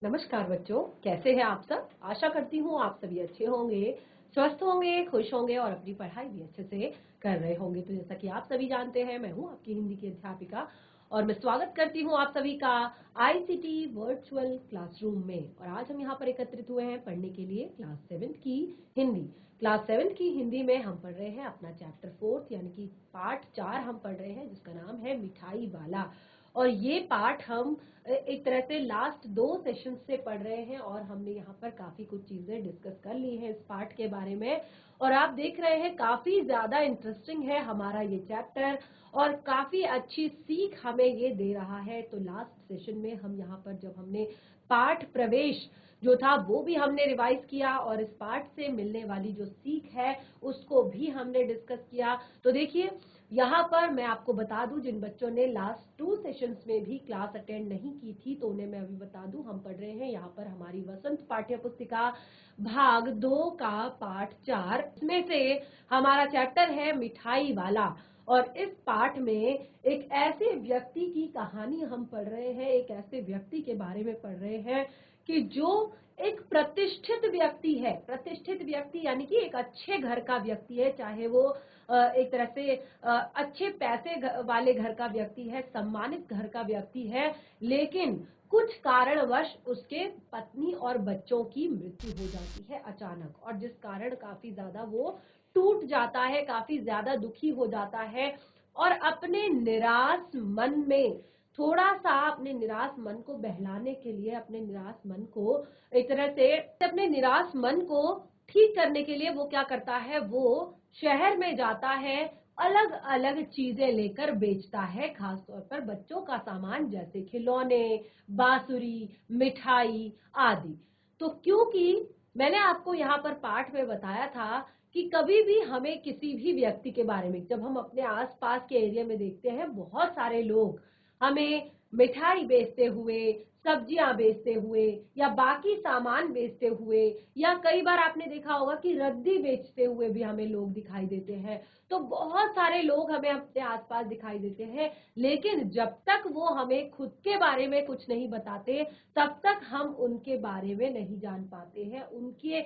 नमस्कार बच्चों, कैसे हैं आप सब। आशा करती हूँ आप सभी अच्छे होंगे, स्वस्थ होंगे, खुश होंगे और अपनी पढ़ाई भी अच्छे से कर रहे होंगे। तो जैसा कि आप सभी जानते हैं, मैं हूँ आपकी हिंदी की अध्यापिका और मैं स्वागत करती हूँ आप सभी का आईसीटी वर्चुअल क्लासरूम में। और आज हम यहाँ पर एकत्रित हुए हैं पढ़ने के लिए क्लास 7 की हिंदी। क्लास 7 की हिंदी में हम पढ़ रहे हैं अपना चैप्टर 4 यानी कि पाठ 4 हम पढ़ रहे हैं, जिसका नाम है मिठाई वाला। और ये पाठ हम एक तरह से लास्ट 2 सेशन से पढ़ रहे हैं और हमने यहाँ पर काफी कुछ चीजें डिस्कस कर ली हैं इस पाठ के बारे में। और आप देख रहे हैं काफी ज्यादा इंटरेस्टिंग है हमारा ये चैप्टर और काफी अच्छी सीख हमें ये दे रहा है। तो लास्ट सेशन में हम यहाँ पर जब हमने पाठ प्रवेश जो था वो भी हमने रिवाइज किया और इस पाठ से मिलने वाली जो सीख है उसको भी हमने डिस्कस किया। तो देखिए यहाँ पर मैं आपको बता दूं, जिन बच्चों ने लास्ट 2 सेशंस में भी क्लास अटेंड नहीं की थी तो उन्हें मैं अभी बता दूं, हम पढ़ रहे हैं यहाँ पर हमारी वसंत पाठ्य पुस्तिका भाग 2 का पाठ 4। इसमें से हमारा चैप्टर है मिठाई वाला। और इस पाठ में एक ऐसे व्यक्ति की कहानी हम पढ़ रहे हैं, एक ऐसे व्यक्ति के बारे में पढ़ रहे हैं कि जो एक प्रतिष्ठित व्यक्ति है। प्रतिष्ठित व्यक्ति यानी कि एक अच्छे घर का व्यक्ति है, चाहे वो एक तरह से अच्छे पैसे वाले घर का व्यक्ति है, सम्मानित घर का व्यक्ति है, लेकिन कुछ कारणवश उसके पत्नी और बच्चों की मृत्यु हो जाती है अचानक, और जिस कारण काफी ज्यादा वो टूट जाता है, काफी ज्यादा दुखी हो जाता है और अपने निराश मन में थोड़ा सा अपने निराश मन को बहलाने के लिए, अपने निराश मन को एक तरह से अपने निराश मन को ठीक करने के लिए वो क्या करता है, वो शहर में जाता है, अलग अलग चीजें लेकर बेचता है, खासतौर पर बच्चों का सामान जैसे खिलौने, बांसुरी, मिठाई आदि। तो क्योंकि मैंने आपको यहाँ पर पाठ में बताया था कि कभी भी हमें किसी भी व्यक्ति के बारे में, जब हम अपने आसपास के एरिया में देखते हैं बहुत सारे लोग हमें मिठाई बेचते हुए, सब्जियां बेचते हुए या बाकी सामान बेचते हुए, या कई बार आपने देखा होगा कि रद्दी बेचते हुए भी हमें लोग दिखाई देते हैं। तो बहुत सारे लोग हमें अपने आसपास दिखाई देते हैं, लेकिन जब तक वो हमें खुद के बारे में कुछ नहीं बताते तब तक हम उनके बारे में नहीं जान पाते हैं, उनके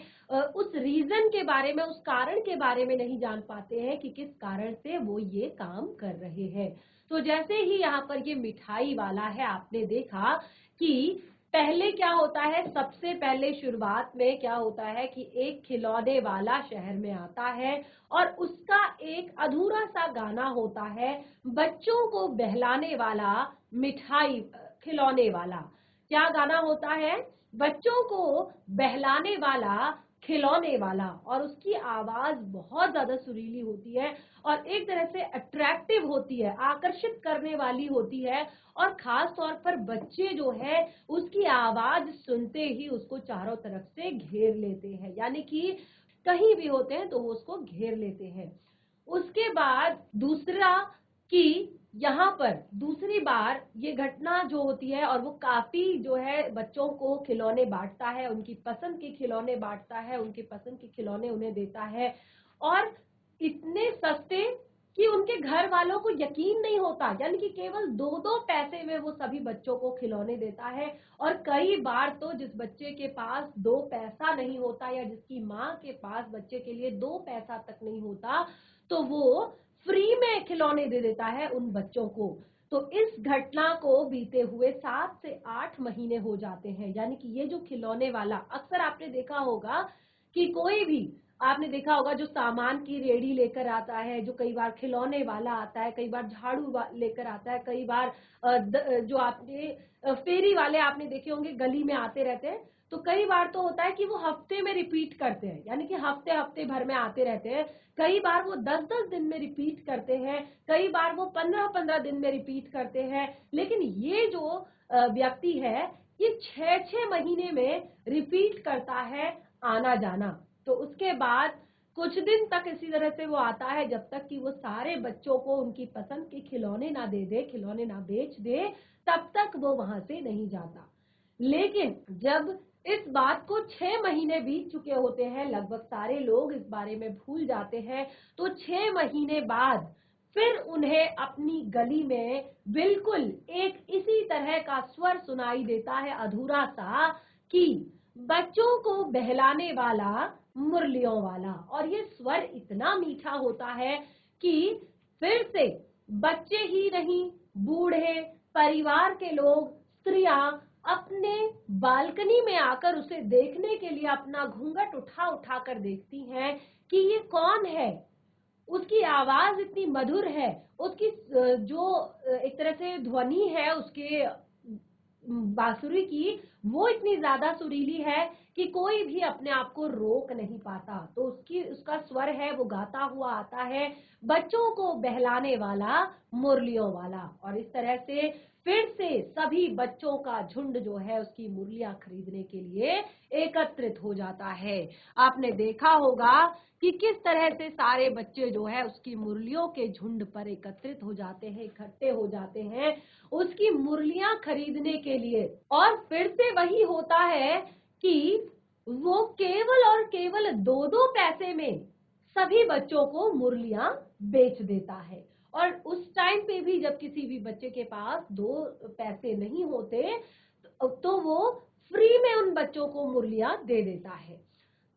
उस रीजन के बारे में, उस कारण के बारे में नहीं जान पाते हैं कि किस कारण से वो ये काम कर रहे हैं। तो जैसे ही यहाँ पर ये मिठाई वाला है, आपने देखा कि पहले क्या होता है, सबसे पहले शुरुआत में क्या होता है कि एक खिलौने वाला शहर में आता है और उसका एक अधूरा सा गाना होता है, बच्चों को बहलाने वाला मिठाई खिलौने वाला। क्या गाना होता है? बच्चों को बहलाने वाला खिलौने वाला। और उसकी आवाज बहुत ज्यादा सुरीली होती है और एक तरह से अट्रैक्टिव होती है, आकर्षित करने वाली होती है। और खास तौर पर बच्चे जो है उसकी आवाज सुनते ही उसको चारों तरफ से घेर लेते हैं, यानी कि कहीं भी होते हैं तो वो उसको घेर लेते हैं। उसके बाद दूसरा कि यहाँ पर दूसरी बार ये घटना जो होती है और वो काफी जो है बच्चों को खिलौने बांटता है, उनकी पसंद के खिलौने बांटता है, उनके पसंद के खिलौने उन्हें देता है और इतने सस्ते कि उनके घर वालों को यकीन नहीं होता, यानी कि केवल 2-2 पैसे में वो सभी बच्चों को खिलौने देता है। और कई बार तो जिस बच्चे के पास 2 पैसा नहीं होता या जिसकी माँ के पास बच्चे के लिए 2 पैसा तक नहीं होता, तो वो फ्री में खिलौने दे देता है उन बच्चों को। तो इस घटना को बीते हुए 7 से 8 महीने हो जाते हैं, यानी कि ये जो खिलौने वाला, अक्सर आपने देखा होगा कि कोई भी, आपने देखा होगा जो सामान की रेडी लेकर आता है, जो कई बार खिलौने वाला आता है, कई बार झाड़ू लेकर आता है, कई बार जो आपने फेरी वाले आपने देखे होंगे गली में आते रहते हैं। तो कई बार तो होता है कि वो हफ्ते में रिपीट करते हैं, यानी कि हफ्ते हफ्ते भर में आते रहते हैं। कई बार वो 10-10 दिन में रिपीट करते हैं, कई बार वो 15-15 दिन में रिपीट करते हैं। लेकिन ये जो व्यक्ति है ये 6-6 महीने में रिपीट करता है आना जाना। तो उसके बाद कुछ दिन तक इसी तरह से वो आता है जब तक कि वो सारे बच्चों को उनकी पसंद के खिलौने ना दे दे, खिलौने ना बेच दे, तब तक वो वहां से नहीं जाता। लेकिन जब इस बात को 6 महीने बीत चुके होते हैं, लगभग सारे लोग इस बारे में भूल जाते हैं, तो 6 महीने बाद फिर उन्हें अपनी गली में बिल्कुल एक इसी तरह का स्वर सुनाई देता है अधूरा सा कि बच्चों को बहलाने वाला, मुरलियों वाला। और ये स्वर इतना मीठा होता है कि फिर से बच्चे ही नहीं, बूढ़े, परिवार के लोग, स्त्रियां अपने बालकनी में आकर उसे देखने के लिए अपना घूंघट उठा उठा कर देखती हैं कि ये कौन है। उसकी आवाज इतनी मधुर है, उसकी जो एक तरह से ध्वनि है उसके बांसुरी की, वो इतनी ज्यादा सुरीली है कि कोई भी अपने आप को रोक नहीं पाता। तो उसका स्वर है वो गाता हुआ आता है, बच्चों को बहलाने वाला, मुरलियों वाला। और इस तरह से फिर से सभी बच्चों का झुंड जो है उसकी मुरलियां खरीदने के लिए एकत्रित हो जाता है। आपने देखा होगा कि किस तरह से सारे बच्चे जो है उसकी मुरलियों के झुंड पर एकत्रित हो जाते हैं, इकट्ठे हो जाते हैं उसकी मुरलियां खरीदने के लिए। और फिर से वही होता है कि वो केवल और केवल 2-2 पैसे में सभी बच्चों को मुरलियां बेच देता है। और उस टाइम पे भी जब किसी भी बच्चे के पास 2 पैसे नहीं होते तो वो फ्री में उन बच्चों को मुरलियां दे देता है।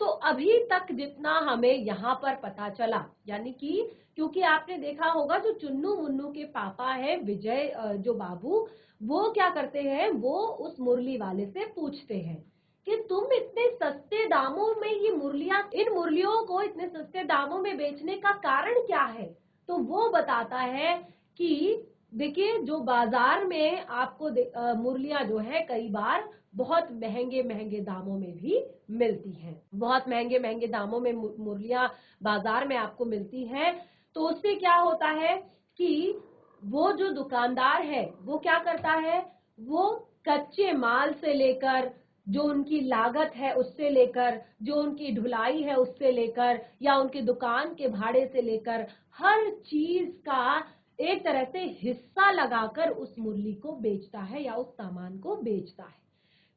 तो अभी तक जितना हमें यहाँ पर पता चला, यानी कि क्योंकि आपने देखा होगा जो चुन्नू मुन्नू के पापा है विजय जो बाबू, वो क्या करते हैं, वो उस मुरली वाले से पूछते हैं कि तुम इतने सस्ते दामों में ये मुरलियां, इन मुरलियों को इतने सस्ते दामों में बेचने का कारण क्या है। तो वो बताता है कि देखिए जो बाजार में आपको मुरलियां जो है कई बार बहुत महंगे महंगे दामों में भी मिलती हैं, बहुत महंगे महंगे दामों में मुरलियां बाजार में आपको मिलती हैं। तो उससे क्या होता है कि वो जो दुकानदार है वो क्या करता है, वो कच्चे माल से लेकर, जो उनकी लागत है उससे लेकर, जो उनकी ढुलाई है उससे लेकर, या उनकी दुकान के भाड़े से लेकर, हर चीज का एक तरह से हिस्सा लगाकर उस मुरली को बेचता है या उस सामान को बेचता है।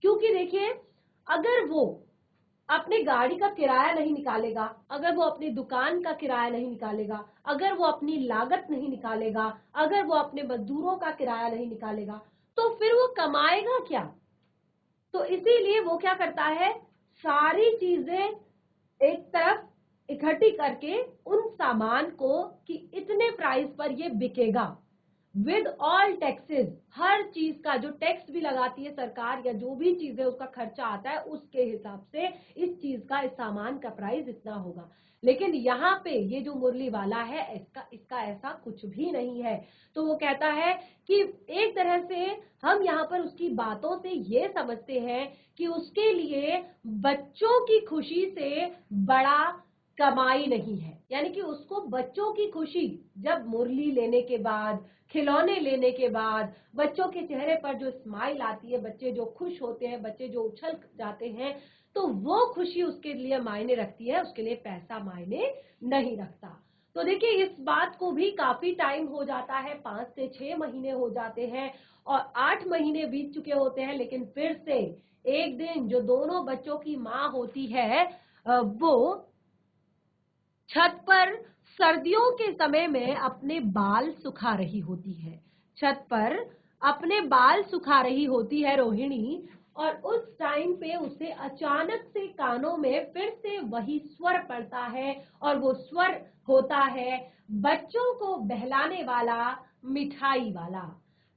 क्योंकि देखिए अगर वो अपनी गाड़ी का किराया नहीं निकालेगा, अगर वो अपनी दुकान का किराया नहीं निकालेगा, अगर वो अपनी लागत नहीं निकालेगा, अगर वो अपने मजदूरों का किराया नहीं निकालेगा, तो फिर वो कमाएगा क्या। तो इसीलिए वो क्या करता है, सारी चीजें एक तरफ इकट्ठी करके उन सामान को कि इतने प्राइस पर ये बिकेगा विद ऑल टैक्सेस, हर चीज का जो टैक्स भी लगाती है सरकार या जो भी चीजें उसका खर्चा आता है उसके हिसाब से इस चीज का, इस सामान का प्राइस इतना होगा। लेकिन यहाँ पे ये जो मुरली वाला है इसका ऐसा कुछ भी नहीं है। तो वो कहता है कि एक तरह से हम यहाँ पर उसकी बातों से ये समझते हैं कि उसके लिए बच्चों की खुशी से बड़ा कमाई नहीं है। यानी कि उसको बच्चों की खुशी, जब मुरली लेने के बाद, खिलौने लेने के बाद बच्चों के चेहरे पर जो स्माइल आती है, बच्चे जो खुश होते हैं, बच्चे जो उछल जाते हैं, तो वो खुशी उसके लिए मायने रखती है, उसके लिए पैसा मायने नहीं रखता। तो देखिए इस बात को भी काफी टाइम हो जाता है, 5 से 6 महीने हो जाते हैं और 8 महीने बीत चुके होते हैं। लेकिन फिर से एक दिन जो दोनों बच्चों की माँ होती है वो छत पर सर्दियों के समय में अपने बाल सुखा रही होती है, छत पर अपने बाल सुखा रही होती है रोहिणी। और उस टाइम पे उसे अचानक से कानों में फिर से वही स्वर पड़ता है और वो स्वर होता है बच्चों को बहलाने वाला, मिठाई वाला।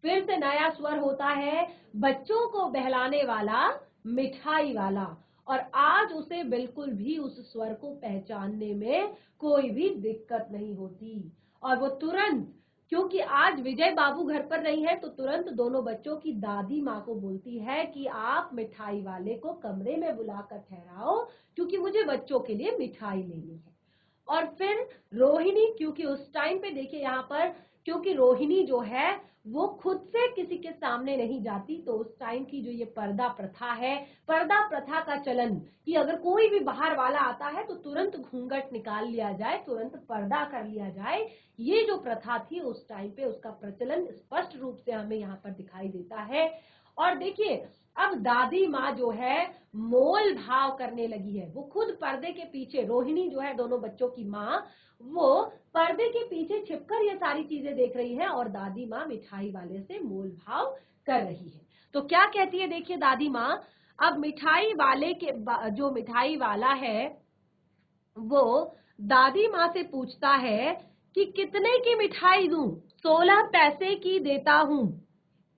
फिर से नया स्वर होता है बच्चों को बहलाने वाला, मिठाई वाला। और आज उसे बिल्कुल भी उस स्वर को पहचानने में कोई भी दिक्कत नहीं होती। और वो तुरंत, क्योंकि आज विजय बाबू घर पर नहीं है, तो तुरंत दोनों बच्चों की दादी माँ को बोलती है कि आप मिठाई वाले को कमरे में बुलाकर ठहराओ, क्योंकि मुझे बच्चों के लिए मिठाई लेनी है। और फिर रोहिणी, क्योंकि उस टाइम पे देखिए यहाँ पर, क्योंकि रोहिणी जो है वो खुद से किसी के सामने नहीं जाती, तो उस टाइम की जो ये पर्दा प्रथा है, पर्दा प्रथा का चलन कि अगर कोई भी बाहर वाला आता है तो तुरंत घूंघट निकाल लिया जाए, तुरंत पर्दा कर लिया जाए, ये जो प्रथा थी उस टाइम पे, उसका प्रचलन स्पष्ट रूप से हमें यहाँ पर दिखाई देता है। और देखिए अब दादी माँ जो है मोल भाव करने लगी है। वो खुद पर्दे के पीछे, रोहिणी जो है दोनों बच्चों की माँ, वो पर्दे के पीछे छिपकर ये सारी चीजें देख रही है और दादी माँ मिठाई वाले से मोल भाव कर रही है। तो क्या कहती है देखिए दादी माँ, अब मिठाई वाले के जो मिठाई वाला है वो दादी माँ से पूछता है कि कितने की मिठाई दूं? 16 पैसे की देता हूं।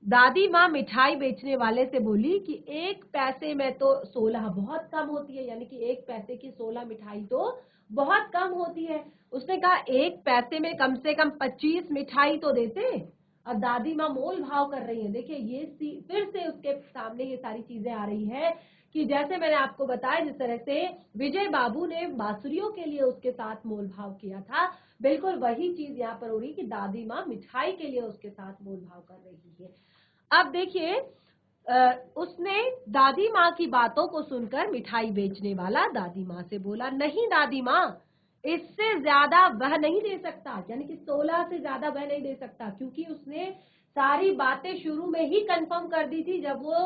दादी माँ मिठाई बेचने वाले से बोली कि 1 पैसे में तो 16 बहुत कम होती है, यानी कि 1 पैसे की 16 मिठाई तो बहुत कम होती है। उसने कहा 1 पैसे में कम से कम 25 मिठाई तो देते। और दादी माँ मोल भाव कर रही है। देखिए ये फिर से उसके सामने ये सारी चीजें आ रही है कि जैसे मैंने आपको बताया, जिस तरह से विजय बाबू ने बांसुरियों के लिए उसके साथ मोल भाव किया था, बिल्कुल वही चीज यहाँ पर हो रही कि दादी माँ मिठाई के लिए उसके साथ मोल भाव कर रही है। अब देखिए उसने दादी माँ की बातों को सुनकर मिठाई बेचने वाला दादी माँ से बोला, नहीं दादी माँ, इससे ज्यादा वह नहीं दे सकता, यानी कि 16 से ज्यादा वह नहीं दे सकता, क्योंकि उसने सारी बातें शुरू में ही कंफर्म कर दी थी जब वो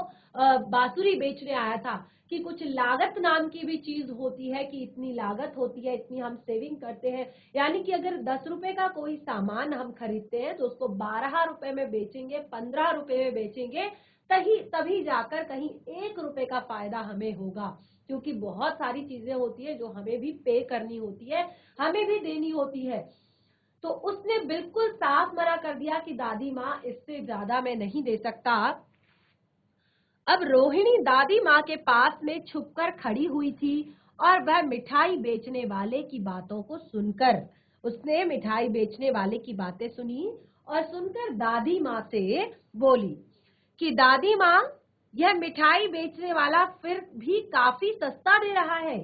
बांसुरी बेचने आया था कि कुछ लागत नाम की भी चीज होती है, कि इतनी लागत होती है, इतनी हम सेविंग करते हैं। यानी कि अगर 10 रुपए का कोई सामान हम खरीदते हैं तो उसको 12 रुपए में बेचेंगे, 15 रुपए में बेचेंगे, तभी जाकर कहीं 1 रुपए का फायदा हमें होगा, क्योंकि बहुत सारी चीजें होती है जो हमें भी पे करनी होती है, हमें भी देनी होती है। तो उसने बिल्कुल साफ मना कर दिया कि दादी माँ इससे ज्यादा मैं नहीं दे सकता। अब रोहिणी दादी माँ के पास में छुपकर खड़ी हुई थी और वह मिठाई बेचने वाले की बातों को सुनकर, उसने मिठाई बेचने वाले की बातें सुनी और सुनकर दादी माँ से बोली कि दादी माँ, यह मिठाई बेचने वाला फिर भी काफी सस्ता दे रहा है,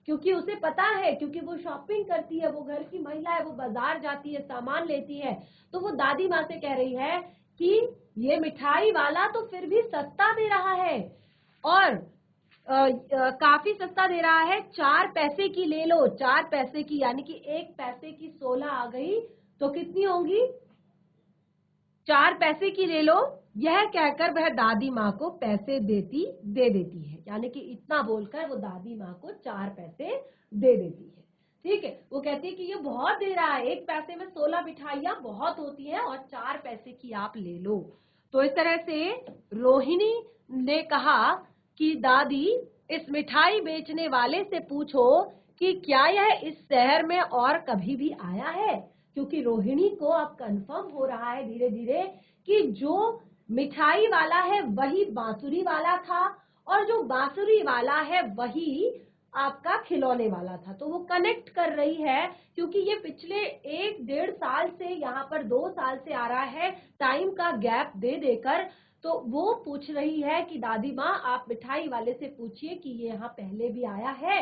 क्योंकि उसे पता है, क्योंकि वो शॉपिंग करती है, वो घर की महिला है, वो बाजार जाती है, सामान लेती है। तो वो दादी माँ से कह रही है कि ये मिठाई वाला तो फिर भी सस्ता दे रहा है, और काफी सस्ता दे रहा है। 4 पैसे की ले लो, 4 पैसे की, यानी कि 1 पैसे की 16 आ गई तो कितनी होंगी? 4 पैसे की ले लो। यह कहकर वह दादी माँ को पैसे दे देती है, यानी कि इतना बोलकर वो दादी माँ को 4 पैसे दे देती है। ठीक है, वो कहती है कि ये बहुत दे रहा है, 1 पैसे में 16 मिठाइयां बहुत होती है और 4 पैसे की आप ले लो। तो इस तरह से रोहिणी ने कहा कि दादी, इस मिठाई बेचने वाले से पूछो कि क्या यह इस शहर में और कभी भी आया है, क्योंकि रोहिणी को अब कंफर्म हो रहा है धीरे धीरे कि जो मिठाई वाला है वही बांसुरी वाला था, और जो बांसुरी वाला है वही आपका खिलौने वाला था। तो वो कनेक्ट कर रही है, क्योंकि ये पिछले 1-1.5 साल से, यहाँ पर 2 साल से आ रहा है, टाइम का गैप दे देकर। तो वो पूछ रही है कि दादी माँ, आप मिठाई वाले से पूछिए कि ये यहाँ पहले भी आया है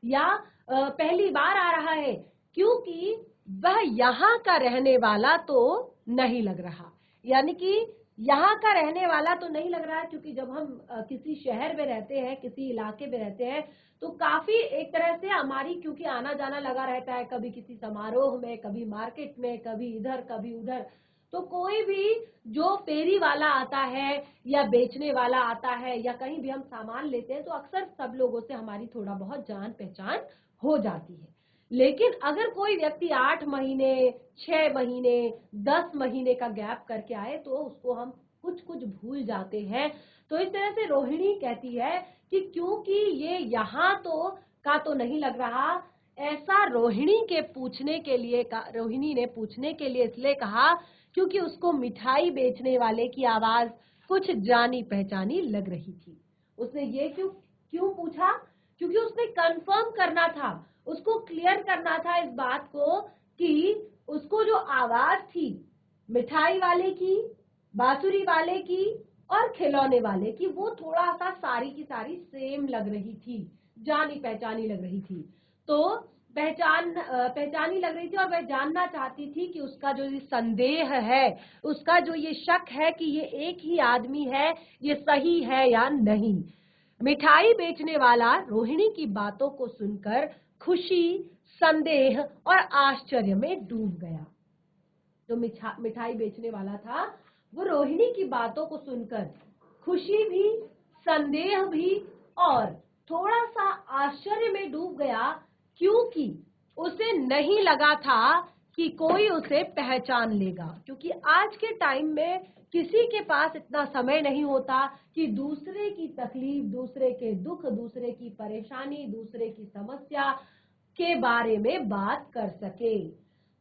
या पहली बार आ रहा है, क्योंकि वह यहाँ का रहने वाला तो नहीं लग रहा। यानी कि यहाँ का रहने वाला तो नहीं लग रहा है, क्योंकि जब हम किसी शहर में रहते हैं, किसी इलाके में रहते हैं, तो काफी एक तरह से हमारी, क्योंकि आना जाना लगा रहता है, कभी किसी समारोह में, कभी मार्केट में, कभी इधर कभी उधर, तो कोई भी जो फेरी वाला आता है या बेचने वाला आता है या कहीं भी हम सामान लेते हैं, तो अक्सर सब लोगों से हमारी थोड़ा बहुत जान पहचान हो जाती है। लेकिन अगर कोई व्यक्ति 8 महीने, 6 महीने, 10 महीने का गैप करके आए तो उसको हम कुछ कुछ भूल जाते हैं। तो इस तरह से रोहिणी कहती है कि क्योंकि ये यहाँ तो नहीं लग रहा, ऐसा रोहिणी ने पूछने के लिए इसलिए कहा क्योंकि उसको मिठाई बेचने वाले की आवाज कुछ जानी पहचानी लग रही थी। उसने ये क्यों पूछा? क्योंकि उसने कंफर्म करना था, उसको क्लियर करना था इस बात को कि उसको जो आवाज थी मिठाई वाले की, बांसुरी वाले की और खिलौने वाले की, वो थोड़ा सा सारी की सारी सेम लग रही थी, जानी पहचानी लग रही थी। तो पहचानी लग रही थी और वह जानना चाहती थी कि उसका जो ये संदेह है, उसका जो ये शक है कि ये एक ही आदमी है, ये सही है या नहीं। मिठाई बेचने वाला रोहिणी की बातों को सुनकर खुशी, संदेह और आश्चर्य में डूब गया। जो मिठाई बेचने वाला था वो रोहिणी की बातों को सुनकर खुशी भी, संदेह भी और थोड़ा सा आश्चर्य में डूब गया, क्योंकि उसे नहीं लगा था कि कोई उसे पहचान लेगा। क्योंकि आज के टाइम में किसी के पास इतना समय नहीं होता कि दूसरे की तकलीफ, दूसरे के दुख, दूसरे की परेशानी, दूसरे की समस्या के बारे में बात कर सके।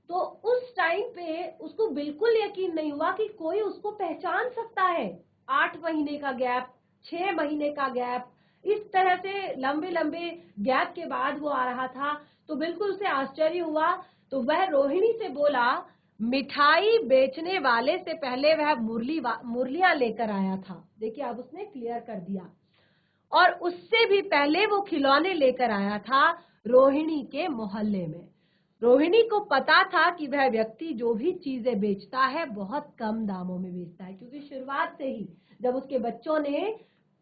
तो उस टाइम पे उसको बिल्कुल यकीन नहीं हुआ कि कोई उसको पहचान सकता है। 8 महीने का गैप, 6 महीने का गैप, इस तरह से लंबे लंबे गैप के बाद वो आ रहा था। तो बिल्कुल उसे आश्चर्य हुआ। तो वह रोहिणी से बोला, मिठाई बेचने वाले से पहले वह मुरलियां लेकर आया था। देखिए अब उसने क्लियर कर दिया। और उससे भी पहले वो खिलौने लेकर आया था रोहिणी के मोहल्ले में। रोहिणी को पता था कि वह व्यक्ति जो भी चीजें बेचता है बहुत कम दामों में बेचता है, क्योंकि शुरुआत से ही जब उसके बच्चों ने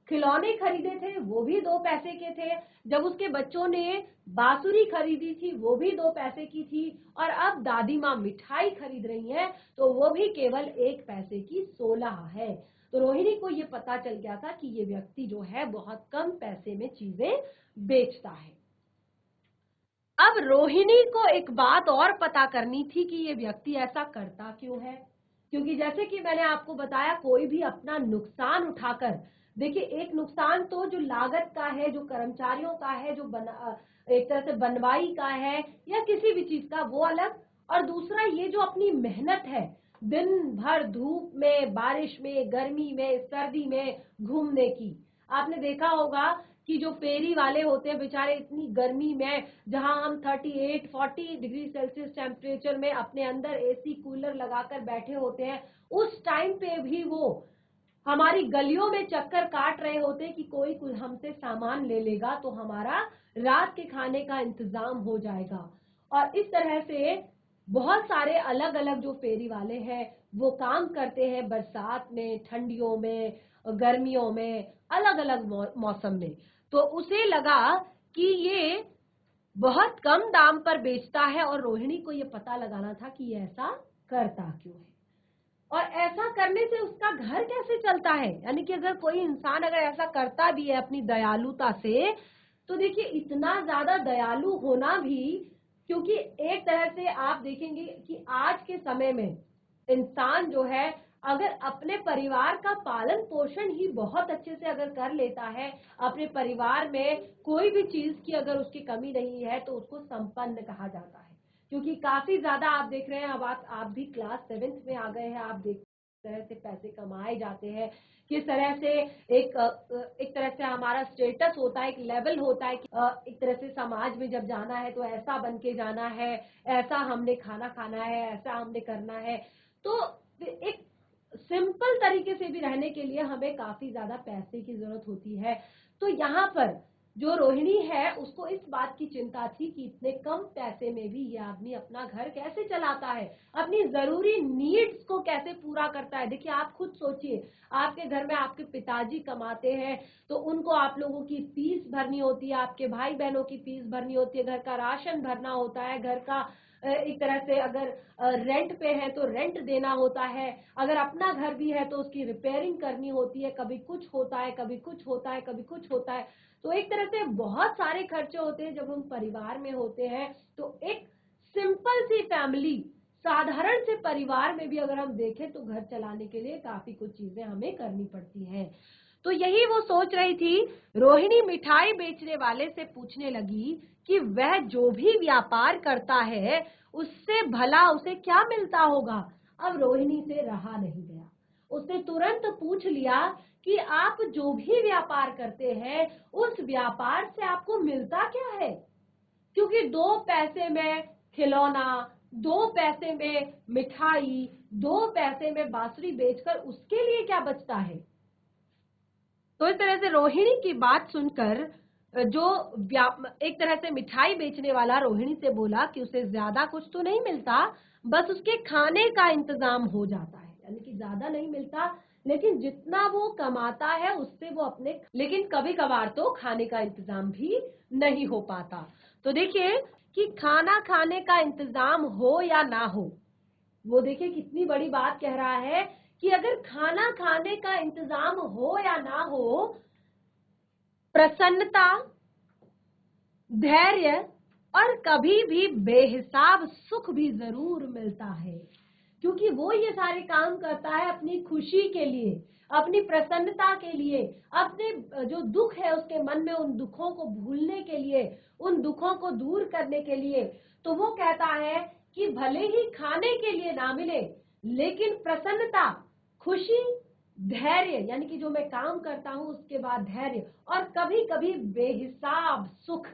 खिलौने खरीदे थे वो भी 2 पैसे के थे, जब उसके बच्चों ने बांसुरी खरीदी थी वो भी 2 पैसे की थी, और अब दादी माँ मिठाई खरीद रही हैं तो वो भी केवल 1 पैसे की 16 है। तो रोहिणी को ये पता चल गया था कि ये व्यक्ति जो है बहुत कम पैसे में चीजें बेचता है। अब रोहिणी को एक बात और पता करनी थी कि ये व्यक्ति ऐसा करता क्यों है। क्योंकि जैसे कि मैंने आपको बताया, कोई भी अपना नुकसान उठाकर, देखिए एक नुकसान तो जो लागत का है, जो कर्मचारियों का है, जो एक तरह से बनवाई का है या किसी भी चीज का, वो अलग, और दूसरा ये जो अपनी मेहनत है, दिन भर धूप में, बारिश में, गर्मी में, सर्दी में घूमने की। आपने देखा होगा कि जो फेरी वाले होते हैं बेचारे इतनी गर्मी में, जहां हम 38-40 डिग्री सेल्सियस टेम्परेचर में अपने अंदर एसी कूलर लगाकर बैठे होते हैं, उस टाइम पे भी वो हमारी गलियों में चक्कर काट रहे होते हैं कि कोई हमसे सामान ले लेगा तो हमारा रात के खाने का इंतजाम हो जाएगा। और इस तरह से बहुत सारे अलग अलग जो फेरी वाले हैं वो काम करते हैं बरसात में, ठंडियों में, गर्मियों में, अलग अलग मौसम में। तो उसे लगा कि ये बहुत कम दाम पर बेचता है, और रोहिणी को ये पता लगाना था कि ये ऐसा करता क्यों है और ऐसा करने से उसका घर कैसे चलता है। यानी कि अगर कोई इंसान अगर ऐसा करता भी है अपनी दयालुता से, तो देखिए इतना ज्यादा दयालु होना भी, क्योंकि एक तरह से आप देखेंगे कि आज के समय में इंसान जो है अगर अपने परिवार का पालन पोषण ही बहुत अच्छे से अगर कर लेता है, अपने परिवार में कोई भी चीज की अगर उसकी कमी नहीं है, तो उसको संपन्न कहा जाता है। क्योंकि काफी ज्यादा आप देख रहे हैं, अब आप भी क्लास 7th में आ गए हैं, आप देख तरह से पैसे कमाए जाते हैं, किस तरह से एक तरह से हमारा स्टेटस होता है, एक लेवल होता है कि एक तरह से समाज में जब जाना है तो ऐसा बन के जाना है, ऐसा हमने खाना खाना है, ऐसा हमने करना है। तो एक सिंपल तरीके से भी रहने के लिए हमें काफी ज्यादा पैसे की जरूरत होती है। तो यहाँ पर जो रोहिणी है उसको इस बात की चिंता थी कि इतने कम पैसे में भी ये आदमी अपना घर कैसे चलाता है, अपनी जरूरी नीड्स को कैसे पूरा करता है। देखिए आप खुद सोचिए, आपके घर में आपके पिताजी कमाते हैं तो उनको आप लोगों की फीस भरनी होती है, आपके भाई बहनों की फीस भरनी होती है, घर का राशन भरना होता है, घर का एक तरह से अगर रेंट पे है तो रेंट देना होता है, अगर अपना घर भी है तो उसकी रिपेयरिंग करनी होती है, कभी कुछ होता है, कभी कुछ होता है, कभी कुछ होता है। तो एक तरह से बहुत सारे खर्चे होते हैं जब हम परिवार में होते हैं। तो एक सिंपल सी फैमिली, साधारण से परिवार में भी अगर हम देखें तो घर चलाने के लिए काफी कुछ चीजें हमें करनी पड़ती हैं। तो यही वो सोच रही थी। रोहिणी मिठाई बेचने वाले से पूछने लगी कि वह जो भी व्यापार करता है उससे भला उसे क्या मिलता होगा। अब रोहिणी से रहा नहीं गया, उसने तुरंत पूछ लिया कि आप जो भी व्यापार करते हैं उस व्यापार से आपको मिलता क्या है। क्योंकि 2 पैसे में खिलौना, 2 पैसे में मिठाई, 2 पैसे में बांसुरी बेचकर उसके लिए क्या बचता है। तो इस तरह से रोहिणी की बात सुनकर जो एक तरह से मिठाई बेचने वाला रोहिणी से बोला कि उसे ज्यादा कुछ तो नहीं मिलता, बस उसके खाने का इंतजाम हो जाता है। यानी कि ज्यादा नहीं मिलता, लेकिन जितना वो कमाता है उससे वो अपने, लेकिन कभी कभार तो खाने का इंतजाम भी नहीं हो पाता। तो देखिए कि खाना खाने का इंतजाम हो या ना हो, वो देखिए कितनी बड़ी बात कह रहा है कि अगर खाना खाने का इंतजाम हो या ना हो, प्रसन्नता, धैर्य और कभी भी बेहिसाब सुख भी जरूर मिलता है, क्योंकि वो ये सारे काम करता है अपनी खुशी के लिए, अपनी प्रसन्नता के लिए, अपने जो दुख है उसके मन में उन दुखों को भूलने के लिए, उन दुखों को दूर करने के लिए। तो वो कहता है कि भले ही खाने के लिए ना मिले, लेकिन प्रसन्नता, खुशी, धैर्य, यानी कि जो मैं काम करता हूं उसके बाद धैर्य, और कभी कभी बेहिसाब सुख,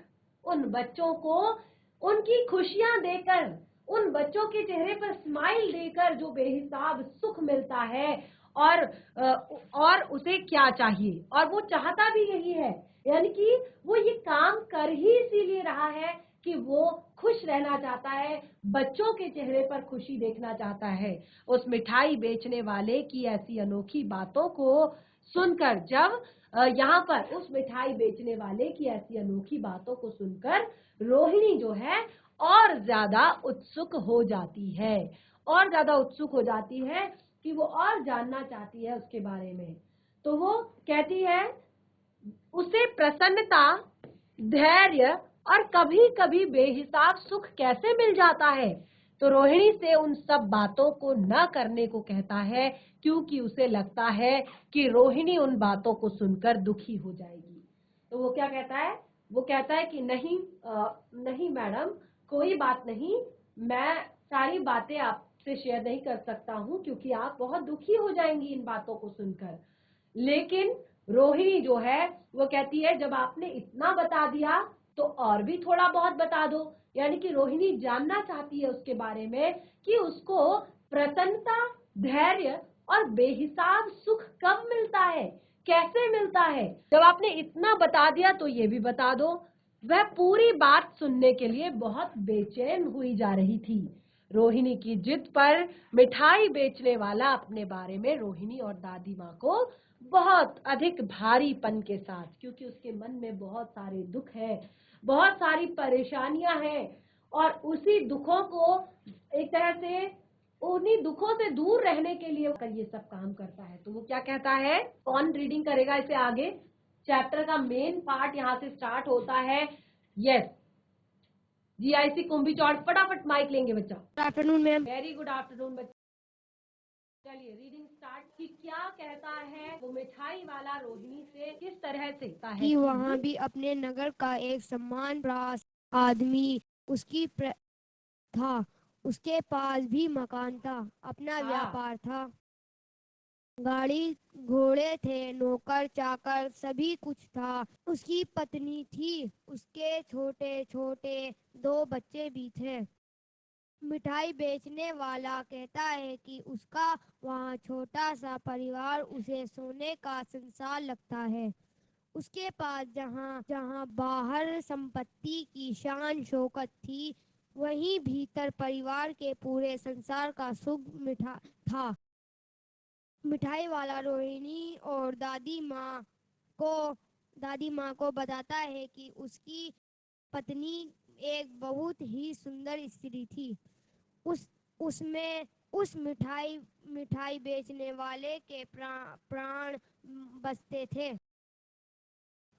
उन बच्चों को उनकी खुशियां देकर, उन बच्चों के चेहरे पर स्माइल देकर जो बेहिसाब सुख मिलता है। और उसे क्या चाहिए, और वो चाहता भी यही है, यानी कि वो ये काम कर ही इसीलिए रहा है कि वो खुश रहना चाहता है, बच्चों के चेहरे पर खुशी देखना चाहता है। उस मिठाई बेचने वाले की ऐसी अनोखी बातों को सुनकर, जब यहाँ पर उस मिठाई बेचने वाले की ऐसी अनोखी बातों को सुनकर रोहिणी जो है और ज्यादा उत्सुक हो जाती है, और ज्यादा उत्सुक हो जाती है कि वो और जानना चाहती है उसके बारे में। तो वो कहती है, उसे प्रसन्नता, धैर्य और कभी कभी बेहिसाब सुख कैसे मिल जाता है। तो रोहिणी से उन सब बातों को न करने को कहता है, क्योंकि उसे लगता है कि रोहिणी उन बातों को सुनकर दुखी हो जाएगी। तो वो क्या कहता है, वो कहता है कि नहीं नहीं मैडम, कोई बात नहीं, मैं सारी बातें आपसे शेयर नहीं कर सकता हूँ, क्योंकि आप बहुत दुखी हो जाएंगी इन बातों को सुनकर। लेकिन रोहिणी जो है वो कहती है, जब आपने इतना बता दिया तो और भी थोड़ा बहुत बता दो। यानी कि रोहिणी जानना चाहती है उसके बारे में कि उसको प्रसन्नता, धैर्य और बेहिसाब सुख कब मिलता है, कैसे मिलता है। जब आपने इतना बता दिया तो ये भी बता दो। वह पूरी बात सुनने के लिए बहुत बेचैन हुई जा रही थी। रोहिणी की जिद पर मिठाई बेचने वाला अपने बारे में रोहिणी और दादी माँ को बहुत अधिक भारीपन के साथ, क्योंकि उसके मन में बहुत सारे दुख है, बहुत सारी परेशानियां हैं, और उसी दुखों को एक तरह से, उन्हीं दुखों से दूर रहने के लिए ये सब काम करता है। तो वो क्या कहता है, कौन रीडिंग करेगा इसे आगे। चैप्टर का मेन पार्ट यहाँ से स्टार्ट होता है। यस, जीआईसी कुंभी चौड़, फटाफट माइक लेंगे बच्चा। Good afternoon ma'am. Very good afternoon बच्चा। चलिए रीडिंग स्टार्ट। कि क्या कहता है वो मिठाई वाला रोहिणी से, किस तरह से कहता है कि वहाँ भी अपने नगर का एक सम्मान प्राप्त आदमी उसकी था। उसके पास भी मकान था, अपना व्यापार था, गाड़ी घोड़े थे, नौकर चाकर सभी कुछ था। उसकी पत्नी थी, उसके छोटे छोटे 2 बच्चे भी थे। मिठाई बेचने वाला कहता है कि उसका वहाँ छोटा सा परिवार उसे सोने का संसार लगता है। उसके पास जहाँ जहाँ बाहर संपत्ति की शान शौकत थी, वहीं भीतर परिवार के पूरे संसार का सुख मिठा था। मिठाई वाला रोहिणी और दादी माँ को बताता है कि उसकी पत्नी एक बहुत ही सुंदर स्त्री थी। उस मिठाई बेचने वाले के प्राण बसते थे।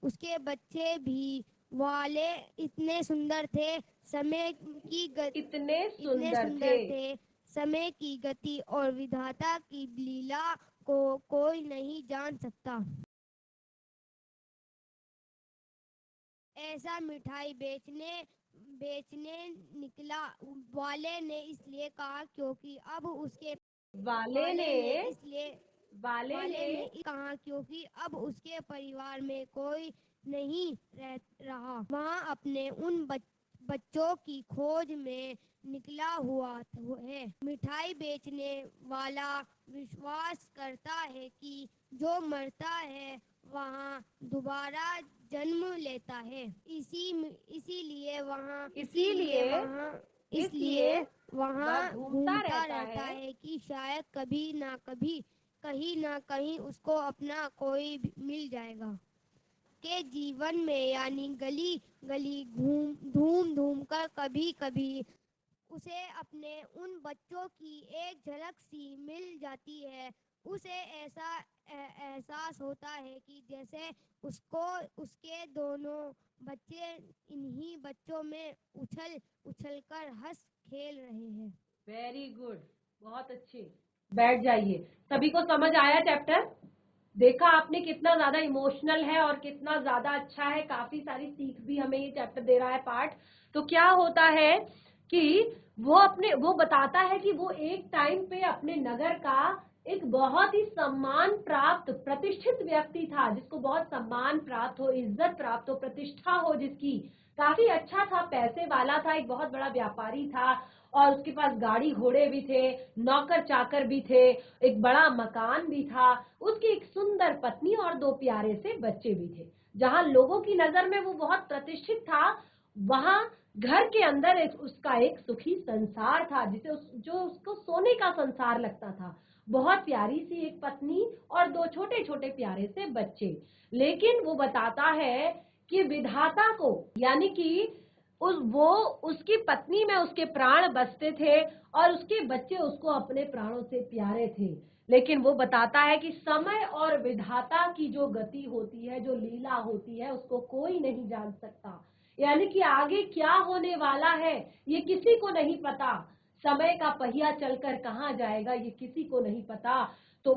उसके बच्चे भी वाले इतने सुंदर थे, इतने सुंदर थे, समय की गति और विधाता की लीला को कोई नहीं जान सकता। ऐसा मिठाई बेचने निकला वाले ने इसलिए कहा क्योंकि अब उसके वाले ने कहा क्योंकि अब उसके परिवार में कोई नहीं रह रहा। वहाँ अपने उन बच्चों की खोज में निकला हुआ है। मिठाई बेचने वाला विश्वास करता है कि जो मरता है वहाँ दोबारा जन्म लेता है। इसीलिए वहाँ घूमता रहता है कि शायद कभी ना कभी, कहीं ना कहीं उसको अपना कोई मिल जाएगा। के जीवन में यानी गली गली घूम कर कभी कभी उसे अपने उन बच्चों की एक झलक सी मिल जाती है। उसे ऐसा एहसास होता है कि जैसे उसको उसके दोनों बच्चे इन्हीं बच्चों में उछल उछल कर हंस खेल रहे हैं। वेरी गुड, बहुत अच्छे। बैठ जाइए। सभी को समझ आया चैप्टर? देखा आपने कितना ज्यादा इमोशनल है और कितना ज्यादा अच्छा है, काफी सारी सीख भी हमें ये चैप्टर दे रहा है पार्ट। तो क्या होता है कि वो बताता है कि वो एक टाइम पे अपने नगर का एक बहुत ही सम्मान प्राप्त प्रतिष्ठित व्यक्ति था, जिसको बहुत सम्मान प्राप्त हो, इज्जत प्राप्त हो, प्रतिष्ठा हो, जिसकी काफी अच्छा था, पैसे वाला था, एक बहुत बड़ा व्यापारी था और उसके पास गाड़ी घोड़े भी थे, नौकर चाकर भी थे, एक बड़ा मकान भी था, उसकी एक सुंदर पत्नी और 2 प्यारे से बच्चे भी थे। जहां लोगों की नजर में वो बहुत प्रतिष्ठित था, वहां घर के अंदर उसका एक सुखी संसार था, जो उसको सोने का संसार लगता था। बहुत प्यारी सी एक पत्नी और 2 छोटे छोटे प्यारे से बच्चे। लेकिन वो बताता है कि विधाता को, यानी कि उसकी पत्नी में उसके प्राण बसते थे और उसके बच्चे उसको अपने प्राणों से प्यारे थे। लेकिन वो बताता है कि समय और विधाता की जो गति होती है, जो लीला होती है, उसको कोई नहीं जान सकता। यानी कि आगे क्या होने वाला है ये किसी को नहीं पता। समय का पहिया चलकर कहाँ जाएगा ये किसी को नहीं पता। तो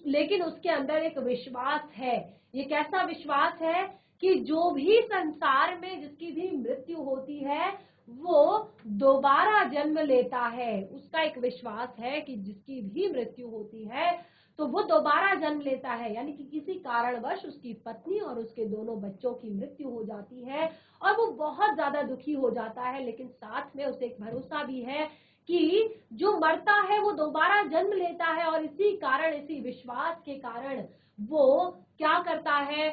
लेकिन उसके अंदर एक विश्वास है। ये कैसा विश्वास है कि जो भी संसार में जिसकी भी मृत्यु होती है वो दोबारा जन्म लेता है। उसका एक विश्वास है कि जिसकी भी मृत्यु होती है तो वो दोबारा जन्म लेता है। यानी कि किसी कारणवश उसकी पत्नी और उसके दोनों बच्चों की मृत्यु हो जाती है और वो बहुत ज्यादा दुखी हो जाता है, लेकिन साथ में उसे एक भरोसा भी है कि जो मरता है वो दोबारा जन्म लेता है। और इसी कारण, इसी विश्वास के कारण वो क्या करता है,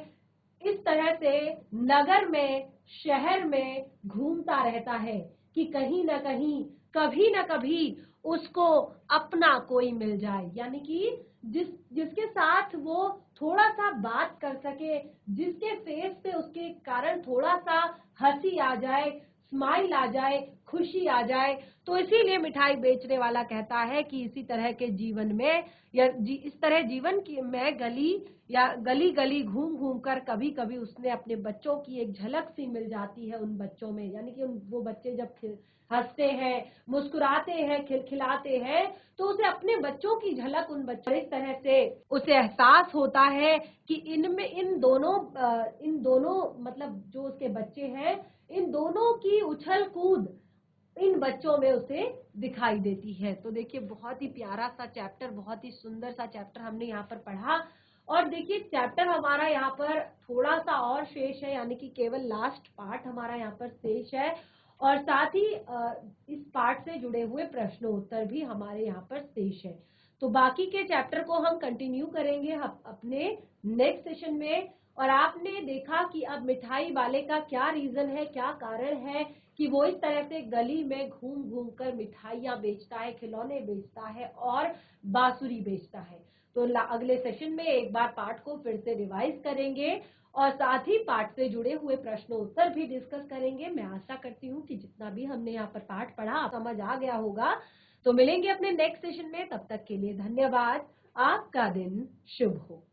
इस तरह से नगर में, शहर में घूमता रहता है कि कहीं ना कहीं, कभी ना कभी उसको अपना कोई मिल जाए। यानी कि जिसके साथ वो थोड़ा सा बात कर सके, जिसके फेस पे उसके कारण थोड़ा सा हंसी आ जाए, स्माइल आ जाए, खुशी आ जाए। तो इसीलिए मिठाई बेचने वाला कहता है कि इसी तरह के जीवन में इस तरह जीवन की में गली गली घूम घूम कर कभी कभी उसने अपने बच्चों की एक झलक सी मिल जाती है उन बच्चों में। यानी कि वो बच्चे जब हंसते हैं, मुस्कुराते हैं, खिलखिलाते हैं, तो उसे अपने बच्चों की झलक उन बच्चों, इस तरह से उसे एहसास होता है कि इन दोनों मतलब जो उसके बच्चे हैं, इन दोनों की उछल कूद इन बच्चों में उसे दिखाई देती है। तो देखिए बहुत ही प्यारा सा चैप्टर, बहुत ही सुंदर सा चैप्टर हमने यहाँ पर पढ़ा। और देखिए चैप्टर हमारा यहाँ पर थोड़ा सा और शेष है, यानी कि केवल लास्ट पार्ट हमारा यहाँ पर शेष है और साथ ही इस पार्ट से जुड़े हुए प्रश्नोत्तर भी हमारे यहाँ पर शेष है। तो बाकी के चैप्टर को हम कंटिन्यू करेंगे अपने नेक्स्ट सेशन में। और आपने देखा कि अब मिठाई वाले का क्या रीजन है, क्या कारण है कि वो इस तरह से गली में घूम घूम कर मिठाइयाँ बेचता है, खिलौने बेचता है और बांसुरी बेचता है। तो अगले सेशन में एक बार पाठ को फिर से रिवाइज करेंगे और साथ ही पाठ से जुड़े हुए प्रश्न उत्तर भी डिस्कस करेंगे। मैं आशा करती हूँ कि जितना भी हमने यहाँ पर पाठ पढ़ा समझ आ गया होगा। तो मिलेंगे अपने नेक्स्ट सेशन में, तब तक के लिए धन्यवाद। आपका दिन शुभ हो।